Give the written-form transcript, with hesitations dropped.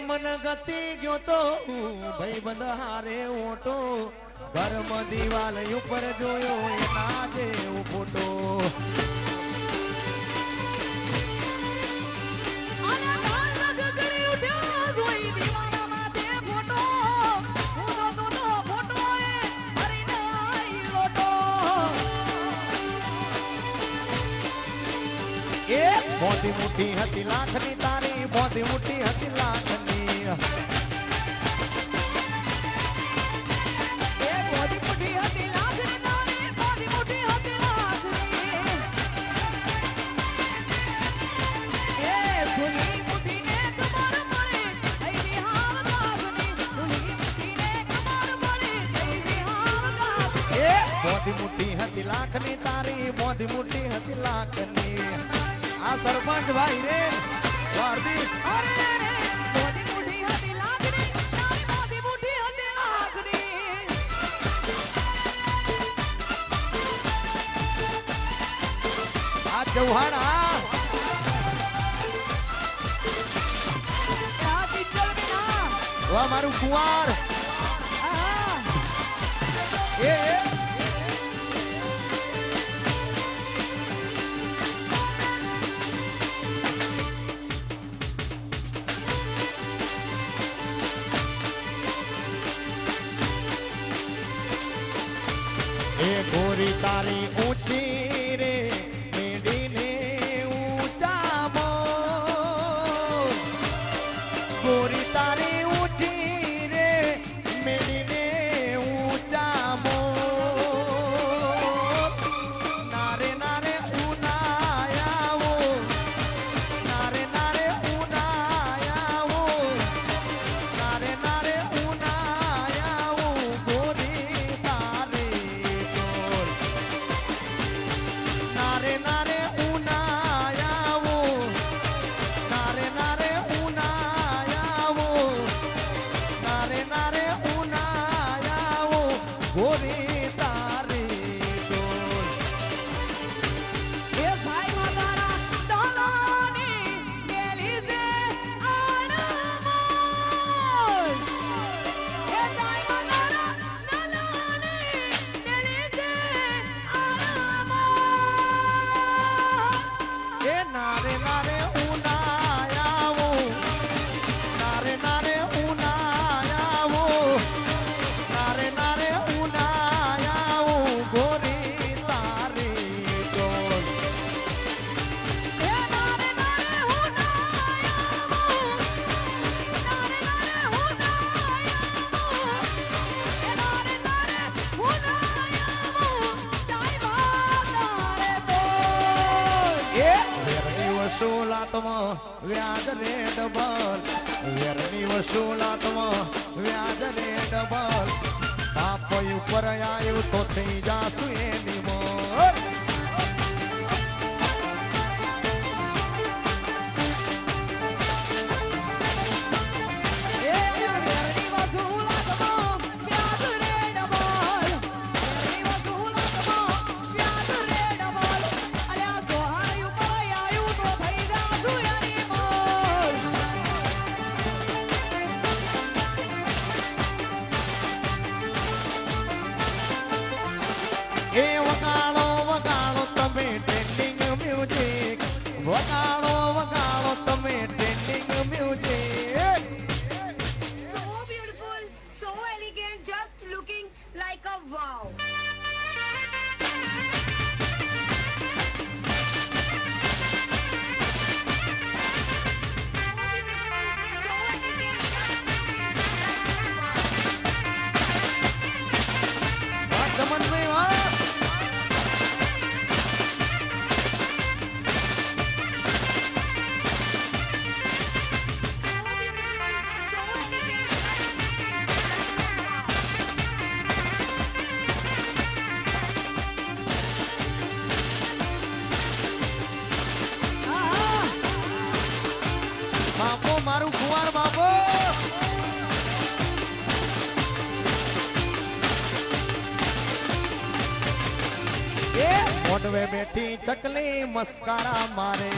મન ગતિ ગયો તો ભાઈ બંધ હારે ઓટો ઘરમાં દિવાલ ઉપર જોયો એના જેવો ફોટો મોટી મોટી હતી લાખની તારી મોટી મોટી હતી લાખની મોટી મોટી હતી લાખની તારી મોટી મોટી હતી લાખની એ ભૂલી મુઠી ને કમર મળે એવી હાલ ગાગની ભૂલી મુઠી ને કમર મળે એવી હાલ ગાગની એ મોટી મોટી હતી લાખની તારી મોટી મોટી હતી લાખની આ સરપંચ ભાઈ રે વારદી અરે મોટી મોટી હતી લાગણી તારી મોટી મોટી હતી લાગણી આ ચૌહાણ આ પિત્તળ વિના વાહ મારું કુંવાર આ એ ગોરી તારી ઊંચી રે મેડીને ઊંચા મોર ગોરી તારી ઊંચી રે મેડીને ઊંચા મોર નારે નારે ઉનાયાવો નારે નારે ઉનાયાવો નારે નારે ઉનાયાવો ગોરી તારી નારે નારે ઉનાયાવો નારે નારે ઉનાયાવો નારે નારે ઉનાયાવો ગોરી તારી ડોલ એ ભાઈ માતારા દલાની મેલી છે આણમોલ એ ભાઈ માતારા દલાની મેલી છે આણમોલ એ નારે નારે ઉનાયાવો નારે નારે ઉનાયાવો નારે નારે ઉનાયાવો ગોરી તારી ડોલ એ નારે નારે હું નાયામો નારે નારે હું નાયામો એ નારે નારે હું નાયામો જાય માતારે તો એ વેરની વસૂલાતમાં વ્યાજ રે ડબલ વેરની વસૂલાતમાં વ્યાજ રે ડબલ બાપ ઉપર આવ્યું તો થઈ જાસુ એની મોર એ વેરની વસૂલાતમાં વ્યાજ રે ડબલ વેરની વસૂલાતમાં વ્યાજ રે ડબલ અલ્યા સોહાય ઉપર આયું તો થઈ જાસુ એની મોર એ વગાડો વગાડો તમે ટ્રેન્ડિંગ મ્યુઝિક વગાડો વગાડો તમે trending music So beautiful, so elegant, just looking like a wow. સમન્વય વાહ બાપો મારું કુંવાર બાપો એ મોઢવે બેઠી ચકલી મસ્કારા મારે